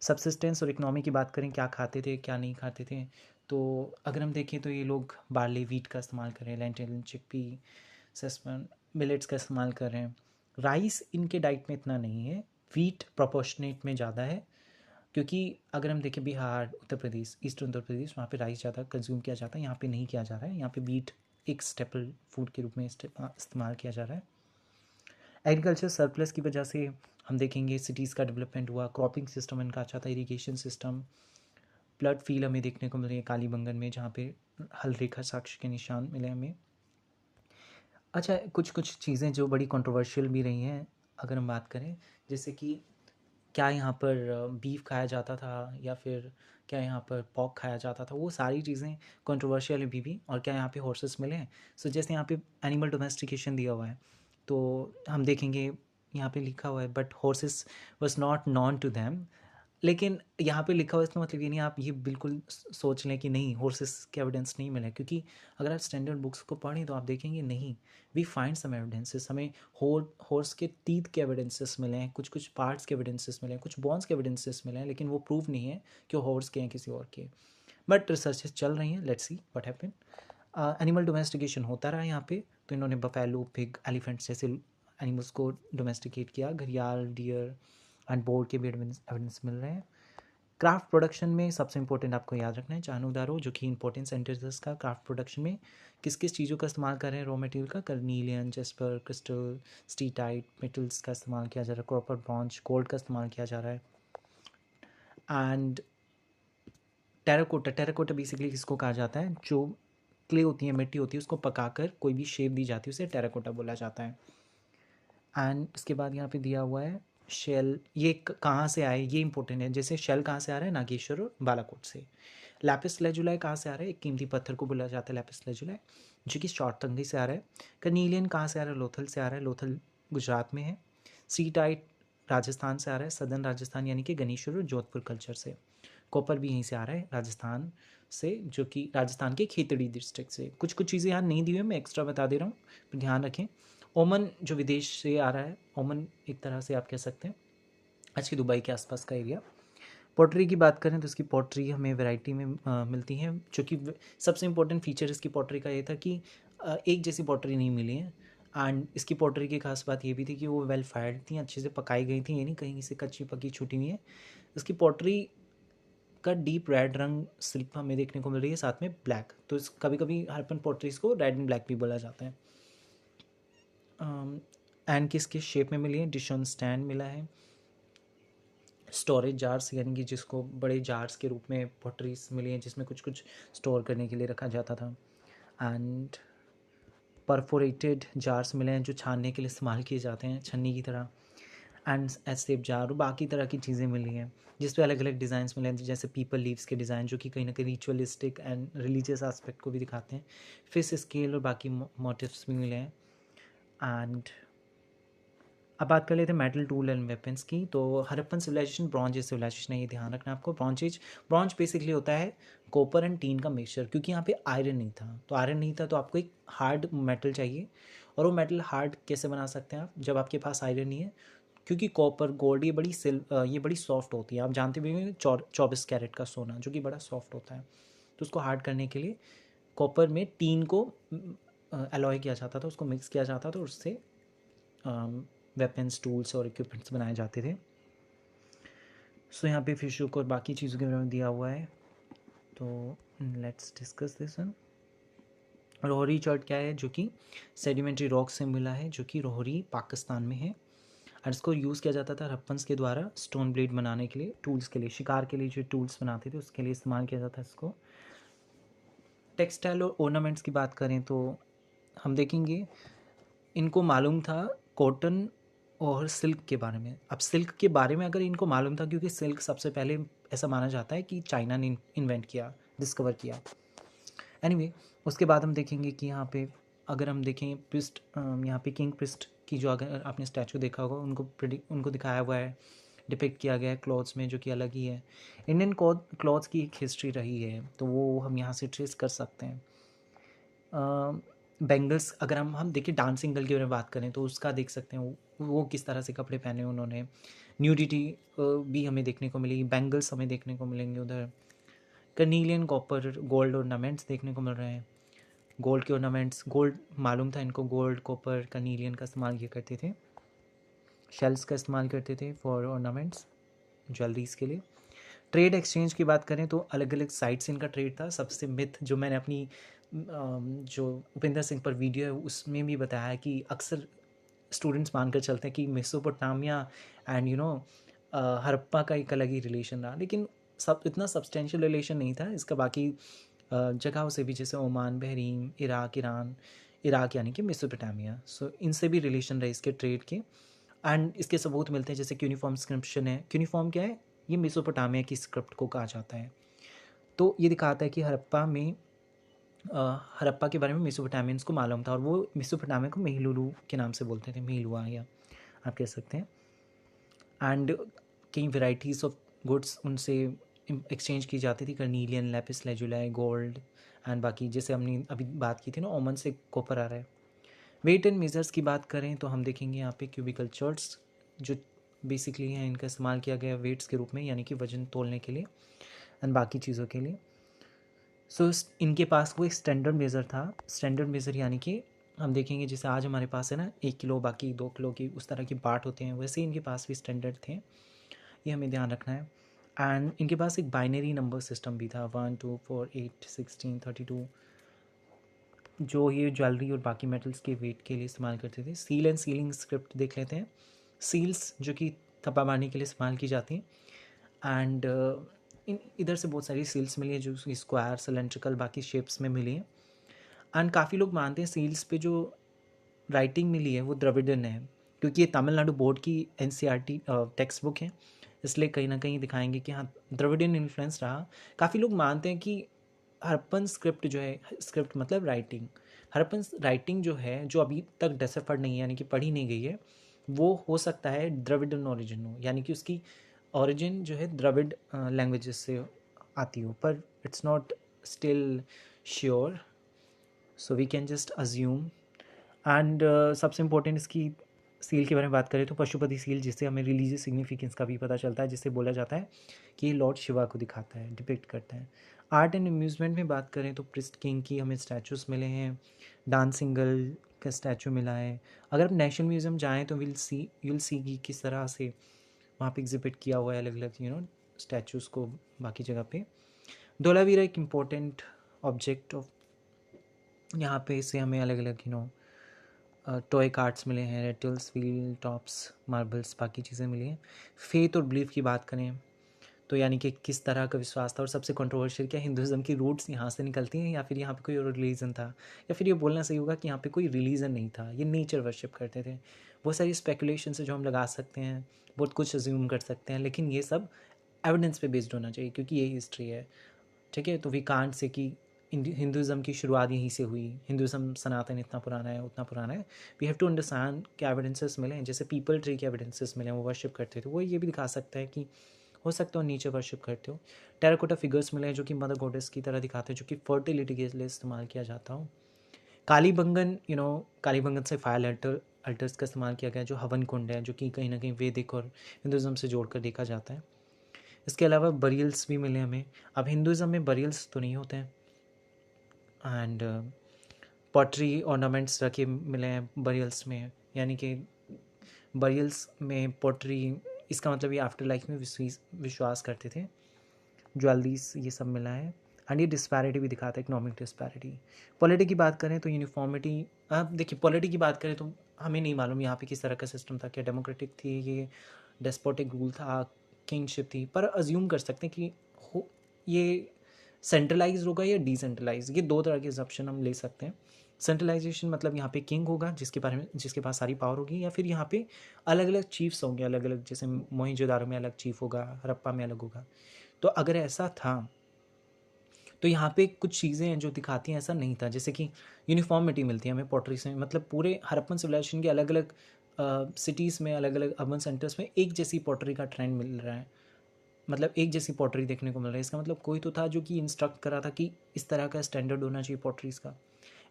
सबसिस्टेंस और इकनॉमी की बात करें, क्या खाते थे क्या नहीं खाते थे, तो अगर हम देखें तो ये लोग बार्ली, वीट का इस्तेमाल कर रहे हैं, लेंटिल, चिकपी, सेसमन, मिलेट्स का इस्तेमाल कर रहे हैं। राइस इनके डाइट में इतना नहीं है, वीट प्रोपोर्शनेट में ज़्यादा है, क्योंकि अगर हम देखें बिहार, उत्तर प्रदेश, ईस्टर्न उत्तर प्रदेश, वहाँ पे राइस ज़्यादा कंज्यूम किया जाता है, यहाँ पे नहीं किया जा रहा है। यहाँ पे वीट एक स्टेपल फूड के रूप में इस्तेमाल किया जा रहा है। एग्रीकल्चर सरप्लस की वजह से हम देखेंगे सिटीज़ का डेवलपमेंट हुआ, क्रॉपिंग सिस्टम इनका अच्छा था, इरीगेशन सिस्टम। ब्लड फील हमें देखने को मिल रही है कालीबंगन में, जहाँ पे हल रेखा साक्ष्य के निशान मिले हमें। अच्छा, कुछ कुछ चीज़ें जो बड़ी कंट्रोवर्शियल भी रही हैं अगर हम बात करें, जैसे कि क्या यहाँ पर बीफ खाया जाता था या फिर क्या यहाँ पर पॉक खाया जाता था, वो सारी चीज़ें कंट्रोवर्शियल है भी। और क्या यहाँ पे हॉर्सेस मिले हैं। सो जैसे यहाँ पे एनिमल डोमेस्टिकेशन दिया हुआ है, तो हम देखेंगे यहाँ पे लिखा हुआ है but horses was not known to them. लेकिन यहाँ पे लिखा हुआ है, इसका मतलब ये नहीं आप ये बिल्कुल सोच लें कि नहीं, हॉर्सेस के एविडेंस नहीं मिले, क्योंकि अगर आप स्टैंडर्ड बुक्स को पढ़ें तो आप देखेंगे नहीं, वी फाइंड सम एविडेंसेस। हमें हॉर्स के टीथ के एविडेंसेस मिले हैं, कुछ कुछ पार्ट्स के एविडेंसेस मिले हैं, कुछ बोन्स के एविडेंसेस मिले हैं, लेकिन वो प्रूफ नहीं है कि हॉर्स के हैं किसी और के। बट रिसर्चेस चल रही हैं, let's see what happen. Animal domestication होता रहा यहाँ पे, तो इन्होंने बफेलो, पिग, एलिफेंट्स जैसे एनिमल्स को डोमेस्टिकेट किया। घड़ियाल, डियर एंड बोर के भी एविडेंस मिल रहे हैं। क्राफ्ट प्रोडक्शन में सबसे इंपॉर्टेंट आपको याद रखना है चानूदारो, जो कि इंपॉर्टेंट सेंटर है इसका। क्राफ्ट प्रोडक्शन में किस किस चीज़ों का इस्तेमाल कर रहे हैं रॉ मटेरियल का, कर्नीलियन, जेस्पर, क्रिस्टल, स्टीटाइट मेटल्स का इस्तेमाल किया जा रहा है, कॉपर, ब्रॉन्ज, गोल्ड का इस्तेमाल किया जा रहा है। एंड टेराकोटा, टेराकोटा बेसिकली किसको कहा जाता है, जो क्ले होती है, मिट्टी होती है, उसको पकाकर कोई भी शेप दी जाती है, उसे टेराकोटा बोला जाता है। एंड इसके बाद यहाँ पे दिया हुआ है शेल, ये कहाँ से आए, ये इंपॉर्टेंट है। जैसे शेल कहाँ से आ रहा है, नागेश्वर और बालाकोट से। लैपिस लेजुलाई कहाँ से आ रहा है, एक कीमती पत्थर को बोला जाता है लैपिस लेजुलाई, जो कि शॉर्ट तंगी से आ रहा है। कर्नीलियन कहाँ से आ रहा है, लोथल से आ रहा है, लोथल गुजरात में है। सीटाइट राजस्थान से आ रहा है, सदर्न राजस्थान यानी कि गणेश्वर और जोधपुर कल्चर से। कॉपर भी यहीं से आ रहा है राजस्थान से, जो कि राजस्थान के खेतड़ी डिस्ट्रिक्ट से। कुछ कुछ चीज़ें यहाँ नहीं दी हुई, मैं एक्स्ट्रा बता दे रहा हूँ, पर ध्यान रखें। ओमन जो विदेश से आ रहा है, ओमन एक तरह से आप कह सकते हैं आज की दुबई के आसपास का एरिया। पॉटरी की बात करें तो इसकी पॉटरी हमें वैरायटी में मिलती है, जो कि सबसे इंपॉर्टेंट फीचर इसकी पॉटरी का ये था कि एक जैसी पॉटरी नहीं मिली है। एंड इसकी पॉटरी की खास बात ये भी थी कि वो वेल फायर्ड थी, अच्छे से पकाई गई थी, ये नहीं कहीं से कच्ची पकी छूटी हुई है। इसकी पॉटरी का डीप रेड रंग सिर्फ हमें देखने को मिल रही है, साथ में ब्लैक। तो इस कभी कभी हरपन पॉटरीज को रेड एंड ब्लैक भी बोला जाता है। एंड किस शेप में मिली है, डिश ऑन स्टैंड मिला है। स्टोरेज जार्स, यानी कि जिसको बड़े जार्स के रूप में पॉटरीज मिली हैं, जिसमें कुछ कुछ स्टोर करने के लिए रखा जाता था। एंड परफोरेटेड जार्स मिले हैं, जो छानने के लिए इस्तेमाल किए जाते हैं, छन्नी की तरह। एंड एस शेप जार और बाकी तरह की चीज़ें मिली हैं, जिस पे अलग अलग डिज़ाइंस मिले हैं, जैसे पीपल लीव्स के डिज़ाइन, जो कि कहीं ना कहीं रिचुअलिस्टिक एंड रिलीजियस एस्पेक्ट को भी दिखाते हैं। फिश स्केल और बाकी मोटिव्स भी मिले हैं। एंड अब बात कर लेते हैं मेटल टूल एंड वेपन्स की। तो Harappan civilisation bronze age civilisation है, ये ध्यान रखना आपको। ब्रॉन्ज बेसिकली होता है कॉपर एंड टीन का मिक्सचर, क्योंकि यहाँ पे आयरन नहीं था, तो आयरन नहीं था तो आपको एक हार्ड मेटल चाहिए। और वो मेटल हार्ड कैसे बना सकते हैं आप, जब आपके पास आयरन नहीं है, क्योंकि कॉपर, गोल्ड ये बड़ी सॉफ्ट होती है। आप जानते भी होंगे 24 कैरेट का सोना, जो कि बड़ा सॉफ्ट होता है, तो उसको हार्ड करने के लिए कॉपर में टीन को अलॉय किया जाता था, उसको मिक्स किया जाता था, और उससे वेपन्स, टूल्स और इक्विपमेंट्स बनाए जाते थे। सो यहाँ पे फिश हुक और बाकी चीज़ों के बारे में दिया हुआ है, तो let's discuss this one. Rohri chert क्या है, जो कि सेडिमेंट्री रॉक से मिला है, जो कि रोहरी पाकिस्तान में है। और इसको यूज़ किया जाता था हड़प्पन्स के द्वारा स्टोन ब्लेड बनाने के लिए, टूल्स के लिए, शिकार के लिए जो टूल्स बनाते थे उसके लिए इस्तेमाल किया जाता है इसको। टेक्सटाइल और ऑर्नामेंट्स की बात करें तो हम देखेंगे इनको मालूम था कॉटन और सिल्क के बारे में। अब सिल्क के बारे में अगर इनको मालूम था, क्योंकि सिल्क सबसे पहले ऐसा माना जाता है कि चाइना ने इन्वेंट किया, डिस्कवर किया। एनीवे, उसके बाद हम देखेंगे कि यहाँ पे अगर हम देखें प्रिस्ट, यहाँ पे किंग प्रिस्ट की जो अगर आपने स्टैचू देखा होगा, उनको दिखाया हुआ है, डिपिक्ट किया गया है क्लॉथ्स में, जो कि अलग ही है। इंडियन क्लॉथ्स की एक हिस्ट्री रही है, तो वो हम यहाँ से ट्रेस कर सकते हैं। बेंगल्स, अगर हम देखिए डांसिंग गर्ल के बारे में बात करें तो उसका देख सकते हैं वो किस तरह से कपड़े पहने उन्होंने। न्यूडिटी भी हमें देखने को मिलेगी, बैंगल्स हमें देखने को मिलेंगे उधर। कर्नीलियन कॉपर गोल्ड ऑर्नामेंट्स देखने को मिल रहे हैं। गोल्ड के ऑर्नामेंट्स, गोल्ड मालूम था इनको, गोल्ड कॉपर कर्नीलियन का इस्तेमाल किया करते थे, शेल्स का इस्तेमाल करते थे फॉर ऑर्नामेंट्स, ज्वेलरीज के लिए। ट्रेड एक्सचेंज की बात करें तो अलग अलग साइट से इनका ट्रेड था। सबसे मिथ जो मैंने अपनी जो उपेंद्र सिंह पर वीडियो है उसमें भी बताया है कि अक्सर स्टूडेंट्स मानकर चलते हैं कि मेसोपोटामिया एंड हड़प्पा का एक अलग ही रिलेशन रहा, लेकिन सब इतना सब्सटेंशियल रिलेशन नहीं था इसका बाकी जगहों से भी, जैसे Oman, Bahrain, Iraq, Iran, Iraq यानी कि मेसोपोटामिया, सो इनसे भी रिलेशन रहे इसके ट्रेड के। एंड इसके सबूत मिलते हैं, जैसे क्यूनिफॉर्म स्क्रिप्शन है। क्यूनिफॉर्म क्या है? ये मेसोपोटामिया की स्क्रिप्ट को कहा जाता है। तो ये दिखाता है कि हड़प्पा के बारे में मेसोपोटामियंस को मालूम था, और वो मेसोपोटामिया को मेहलुलू के नाम से बोलते थे, मेहलुआ या आप कह सकते हैं। एंड कई वेराइटीज़ ऑफ गुड्स उनसे एक्सचेंज की जाती थी, कर्नीलियन, लैपिस लेजुलाई, गोल्ड एंड बाकी जैसे हमने अभी बात की थी ना, ओमन से कॉपर आ रहा है। वेट एंड मेजर्स की बात करें तो हम देखेंगे यहाँ पे क्यूबिकल चार्ट्स जो बेसिकली हैं, इनका इस्तेमाल किया गया वेट्स के रूप में, यानी कि वजन तोलने के लिए एंड बाकी चीज़ों के लिए। सो इनके पास वो एक स्टैंडर्ड मेज़र था। स्टैंडर्ड मेज़र यानी कि हम देखेंगे जैसे आज हमारे पास है ना 1 किलो, बाकी 2 किलो की उस तरह की पार्ट होते हैं, वैसे ही इनके पास भी स्टैंडर्ड थे, ये हमें ध्यान रखना है। एंड इनके पास एक बाइनरी नंबर सिस्टम भी था, 1 2 4 8 16 32, जो ये ज्वेलरी और बाकी मेटल्स के वेट के लिए इस्तेमाल करते थे। सील एंड सीलिंग स्क्रिप्ट देख लेते हैं। सील्स जो कि थप्पा मारने के लिए इस्तेमाल की जाती हैं, एंड इन इधर से बहुत सारी सील्स मिली है जो स्क्वायर, सिलेंड्रिकल, बाकी शेप्स में मिली हैं। एंड काफ़ी लोग मानते हैं सील्स पे जो राइटिंग मिली है वो द्रविडन है, क्योंकि ये तमिलनाडु बोर्ड की एनसीईआरटी टेक्स्ट बुक है, इसलिए कहीं ना कहीं दिखाएंगे कि हाँ द्रविडियन इन्फ्लुएंस रहा। काफ़ी लोग मानते हैं कि हड़प्पन स्क्रिप्ट जो है, स्क्रिप्ट मतलब राइटिंग, हड़प्पन राइटिंग जो है, जो अभी तक डेसिफर्ड नहीं है यानी कि पढ़ी नहीं गई है, वो हो सकता है द्रविडन ओरिजिन हो, यानी कि उसकी ओरिजिन जो है द्रविड लैंग्वेजेस से आती हो, पर it's not still sure, so we can just assume. And सबसे इम्पोर्टेंट इसकी सील के बारे में बात करें तो पशुपति सील, जिससे हमें रिलीजियस सिग्निफिकेंस का भी पता चलता है, जिससे बोला जाता है कि ये लॉर्ड शिवा को दिखाता है, डिपिक्ट करता है। आर्ट एंड अम्यूज़मेंट में बात करें तो प्रिस्ट किंग की हमें स्टैचूज़ मिले हैं, डांसिंग गर्ल का स्टैचू मिला है। अगर आप नेशनल म्यूज़ियम जाएँ तो यूल सी कि किस तरह से वहाँ पे एग्जिबिट किया हुआ है अलग अलग स्टैचूज़ को बाकी जगह पे। धोलावीरा एक इम्पोर्टेंट ऑब्जेक्ट ऑफ, यहाँ पे इससे हमें अलग अलग टॉय कार्ड्स मिले हैं, रेटल्स, व्हील टॉप्स, मार्बल्स, बाकी चीज़ें मिली हैं। फेथ और बिलीफ की बात करें तो यानी कि किस तरह का विश्वास था, और सबसे कंट्रोवर्शियल क्या हिंदुज़म की रूट्स यहाँ से निकलती हैं या फिर यहाँ पे कोई और रिलीजन था, या फिर ये बोलना सही होगा कि यहाँ पे कोई रिलीजन नहीं था, ये नेचर वर्शिप करते थे। बहुत सारी स्पेकुलेशन है जो हम लगा सकते हैं, बहुत कुछ अज्यूम कर सकते हैं, लेकिन ये सब एविडेंस पे बेस्ड होना चाहिए क्योंकि यही हिस्ट्री है, ठीक है। तो वी कांट से कि हिंदुज़म की शुरुआत यहीं से हुई, हिंदुज़म सनातन इतना पुराना है उतना पुराना है। वी हैव टू अंडरस्टैंड कि एविडेंसेस मिले हैं, जैसे पीपल ट्री के एविडेंसेस मिले हैं, वो वर्शिप करते थे, वो ये भी दिखा सकता है कि हो सकता है नीचे वर्शिप करते हो। टेराकोटा फिगर्स मिले हैं जो कि मदर गॉडेस की तरह दिखाते हैं, जो कि फर्टिलिटी के लिए इस्तेमाल किया जाता हो। कालीबंगन, कालीबंगन से फायर अल्टर्स का इस्तेमाल किया गया, जो हवन कुंड है, जो कि कहीं ना कहीं वैदिक और हिंदुज़म से जोड़कर देखा जाता है। इसके अलावा बरियल्स भी मिले हमें। अब हिंदुज़म में बरियल्स तो नहीं होते हैं, एंड पॉटरी ऑर्नामेंट्स रखे मिले हैं बरियल्स में, यानी कि बरियल्स में पॉटरी, इसका मतलब ये आफ्टर लाइफ में विश्वास करते थे। ज्वेलरीज ये सब मिला है, एंड ये डिस्पैरिटी भी दिखाता है, इकोनॉमिक डिस्पैरिटी। पॉलिटी की बात करें तो यूनिफॉर्मिटी, अब देखिए पॉलिटी की बात करें तो हमें नहीं मालूम यहाँ पे किस तरह का सिस्टम था, क्या डेमोक्रेटिक थी, ये डेस्पोटिक रूल था, किंगशिप थी, पर अज्यूम कर सकते हैं कि ये सेंट्रलाइज होगा या डिसेंट्रलाइज, ये दो तरह के ऑप्शन हम ले सकते हैं। सेंट्रलाइजेशन मतलब यहाँ पे किंग होगा जिसके पास सारी पावर होगी, या फिर यहाँ पे अलग अलग चीफ्स होंगे, अलग अलग, जैसे मोहनजोदारो में अलग चीफ होगा, हड़प्पा में अलग होगा। तो अगर ऐसा था तो यहाँ पे कुछ चीज़ें हैं जो दिखाती हैं ऐसा नहीं था, जैसे कि यूनिफॉर्मिटी मिलती है हमें पॉटरी से, मतलब पूरे हड़प्पन सिविलाइजेशन के अलग अलग सिटीज़ में, अलग अलग अर्बन सेंटर्स में एक जैसी पॉटरी का ट्रेंड मिल रहा है, मतलब एक जैसी पॉटरी देखने को मिल रहा है। इसका मतलब कोई तो था जो कि इंस्ट्रक्ट करा था कि इस तरह का स्टैंडर्ड होना चाहिए पॉटरीज़ का।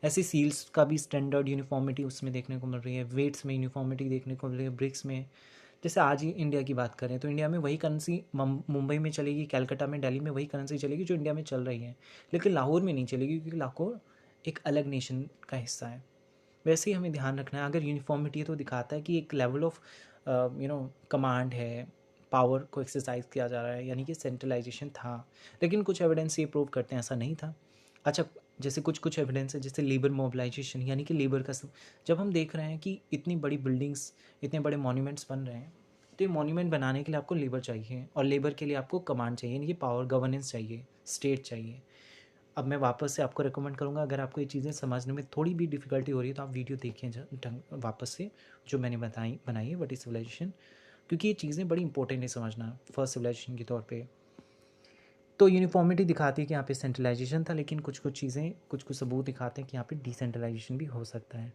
ऐसे सील्स का भी स्टैंडर्ड यूनिफॉर्मिटी उसमें देखने को मिल रही है, वेट्स में यूनिफॉर्मिटी देखने को मिल रही है, ब्रिक्स में। जैसे आज ही इंडिया की बात करें तो इंडिया में वही करेंसी मुंबई में चलेगी, कलकत्ता में, दिल्ली में वही करेंसी चलेगी जो इंडिया में चल रही है, लेकिन लाहौर में नहीं चलेगी क्योंकि लाहौर एक अलग नेशन का हिस्सा है। वैसे ही हमें ध्यान रखना है, अगर यूनिफॉर्मिटी है तो दिखाता है कि एक लेवल ऑफ कमांड है, पावर को एक्सरसाइज किया जा रहा है, यानी कि सेंट्रलाइजेशन था। लेकिन कुछ एविडेंस ये प्रूव करते हैं ऐसा नहीं था। अच्छा, जैसे कुछ कुछ एविडेंस है, जैसे लेबर मोबिलाइजेशन, यानी कि लेबर का जब हम देख रहे हैं कि इतनी बड़ी बिल्डिंग्स, इतने बड़े मॉन्यूमेंट्स बन रहे हैं, तो ये मॉन्यूमेंट बनाने के लिए आपको लेबर चाहिए, और लेबर के लिए आपको कमांड चाहिए, यानी कि पावर गवर्नेंस चाहिए, स्टेट चाहिए। अब मैं वापस से आपको रिकमेंड करूँगा, अगर आपको ये चीज़ें समझने में थोड़ी भी डिफ़िकल्टी हो रही है तो आप वीडियो देखें वापस से, जो मैंने बनाई है व्हाट इज़ सिविलाइजेशन, क्योंकि ये चीज़ें बड़ी इंपॉर्टेंट है समझना फर्स्ट सिविलाइजेशन के तौर पे। तो यूनिफॉर्मिटी दिखाती है कि यहाँ पे सेंट्रलाइजेशन था, लेकिन कुछ कुछ चीज़ें, कुछ कुछ सबूत दिखाते हैं कि यहाँ पे डिसेंट्रलाइजेशन भी हो सकता है।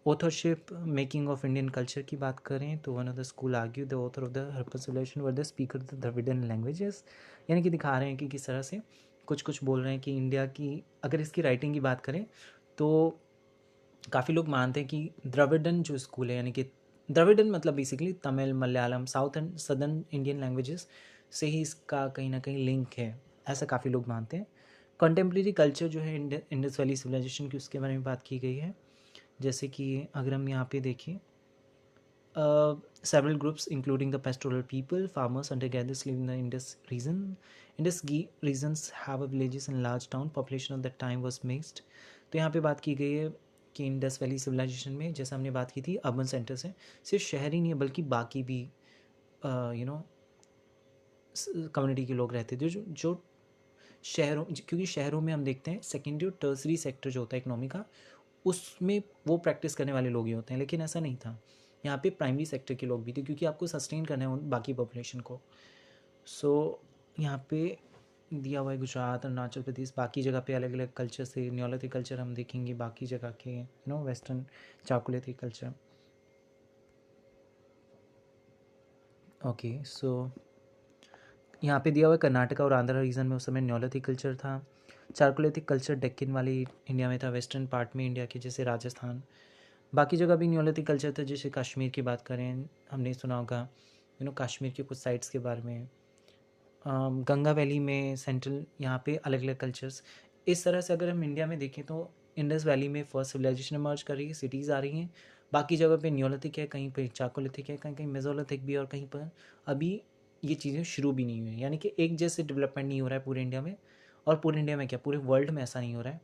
Authorship, making of Indian culture की बात करें तो one of the school argue the author of the Harappan civilisation were the speaker the Dravidian languages, यानी कि दिखा रहे हैं कि किस तरह से कुछ कुछ बोल रहे हैं कि इंडिया की, अगर इसकी राइटिंग की बात करें तो काफ़ी लोग मानते हैं कि द्रविडन जो स्कूल है, यानी कि द्रविडन मतलब basically Tamil, Malayalam, south and southern Indian languages से ही इसका कहीं ना कहीं लिंक है, ऐसा काफ़ी लोग मानते हैं। कंटेम्प्रेरी कल्चर जो है इंडस वैली सिविलाइजेशन की, उसके बारे में बात की गई है। जैसे कि अगर हम यहाँ पे देखें, several groups including the pastoral people, farmers, hunter-gatherers live in the Indus region. Regions have a villages and large town. Population of that time was mixed. तो यहाँ पे बात की गई है कि इंडस वैली सिविलाइजेशन में, जैसे हमने बात की थी अर्बन सेंटर से, सिर्फ शहर ही नहीं है बल्कि बाकी भी कम्युनिटी के लोग रहते थे जो शहरों, क्योंकि शहरों में हम देखते हैं सेकेंडरी और टर्सरी सेक्टर जो होता है इकोनॉमी का, उसमें वो प्रैक्टिस करने वाले लोग ही होते हैं, लेकिन ऐसा नहीं था। यहाँ पे प्राइमरी सेक्टर के लोग भी थे, क्योंकि आपको सस्टेन करना है बाकी पॉपुलेशन को। सो यहाँ पे दिया हुआ है गुजरात, अरुणाचल प्रदेश, बाकी जगह पे अलग अलग कल्चर से, न्योलिथिक कल्चर हम देखेंगे, बाकी जगह के वेस्टर्न चाकोलिथिक कल्चर। ओके, सो यहाँ पे दिया हुआ है कर्नाटका और आंध्रा रीजन में उस समय न्योलिथिक कल्चर था। चारकोलिथिक कल्चर डेक्कन वाली इंडिया में था, वेस्टर्न पार्ट में इंडिया के जैसे राजस्थान, बाकी जगह भी न्योलिथिक कल्चर था। जैसे कश्मीर की बात करें, हमने सुना होगा कश्मीर के कुछ साइट्स के बारे में, गंगा वैली में, सेंट्रल, यहाँ पे अलग अलग कल्चर्स। इस तरह से अगर हम इंडिया में देखें तो इंडस वैली में फर्स्ट सिविलाइजेशन इमर्ज कर रही है, सिटीज़ आ रही हैं, बाकी जगह पे न्योलिथिक है, कहीं पे चाकोलिथिक है, कहीं कहीं मेसोलिथिक भी, और कहीं पर अभी ये चीज़ें शुरू भी नहीं हुई हैं, यानी कि एक जैसे डेवलपमेंट नहीं हो रहा है पूरे इंडिया में, और पूरे इंडिया में क्या पूरे वर्ल्ड में ऐसा नहीं हो रहा है,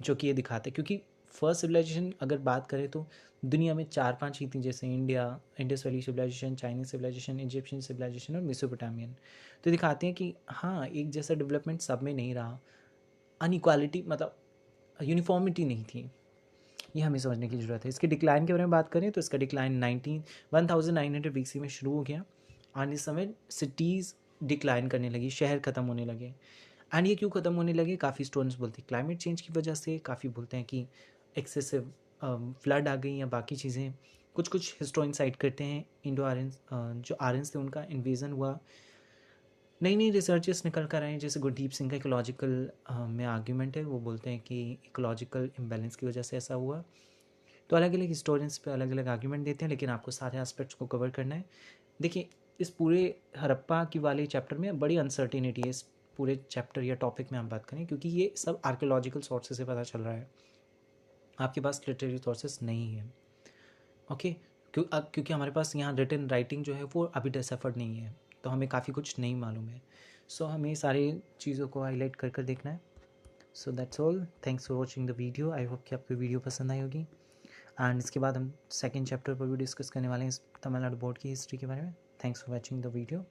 जो कि ये दिखाते हैं। क्योंकि फर्स्ट सिविलाइजेशन अगर बात करें तो दुनिया में 4-5 ही थी, जैसे India, Indus valley civilisation, Chinese civilisation, Egyptian civilisation और मेसोपोटामियन। तो दिखाते हैं कि हाँ, एक जैसा डेवलपमेंट सब में नहीं रहा, अनइक्वालिटी मतलब यूनिफॉर्मिटी नहीं थी, ये हमें समझने की ज़रूरत है। इसके डिक्लाइन के बारे में बात करें तो इसका डिक्लाइन 1900 BC में शुरू हो गया, और इस समय सिटीज़ डिक्लाइन करने लगी, शहर ख़त्म होने लगे। एंड ये क्यों ख़त्म होने लगे, काफ़ी स्टूडेंट्स बोलते हैं क्लाइमेट चेंज की वजह से, काफ़ी बोलते हैं कि एक्सेसिव फ्लड आ गई या बाकी चीज़ें। कुछ कुछ हिस्टोरियन साइड करते हैं इंडो आर्यंस, जो आर्यंस थे उनका इन्वेजन हुआ। नई नई रिसर्चेस निकल कर आए हैं, जैसे गुरदीप सिंह का इकोलॉजिकल में आर्ग्यूमेंट है, वो बोलते हैं कि इकोलॉजिकल इम्बैलेंस की वजह से ऐसा हुआ। तो अलग अलग हिस्टोरियंस पे अलग अलग आर्ग्यूमेंट देते हैं, लेकिन आपको सारे एस्पेक्ट्स को कवर करना है। देखिए, इस पूरे हड़प्पा की वाले चैप्टर में बड़ी अनसर्टिनिटी है, इस पूरे चैप्टर या टॉपिक में हम बात करें, क्योंकि ये सब आर्कियोलॉजिकल सोर्सेज से पता चल रहा है, आपके पास लिटरेरी सोर्सेज नहीं है। ओके, क्योंकि हमारे पास यहाँ रिटन राइटिंग जो है वो अभी डेसफर्ड नहीं है, तो हमें काफ़ी कुछ नहीं मालूम है। सो हमें सारी चीज़ों को हाईलाइट कर कर देखना है। So that's all, thanks for watching the video. I hope कि आपको वीडियो पसंद आई होगी, एंड इसके बाद हम सेकेंड चैप्टर पर भी डिस्कस करने वाले हैं इस तमिलनाडु बोर्ड की हिस्ट्री के बारे में। Thanks for watching the video.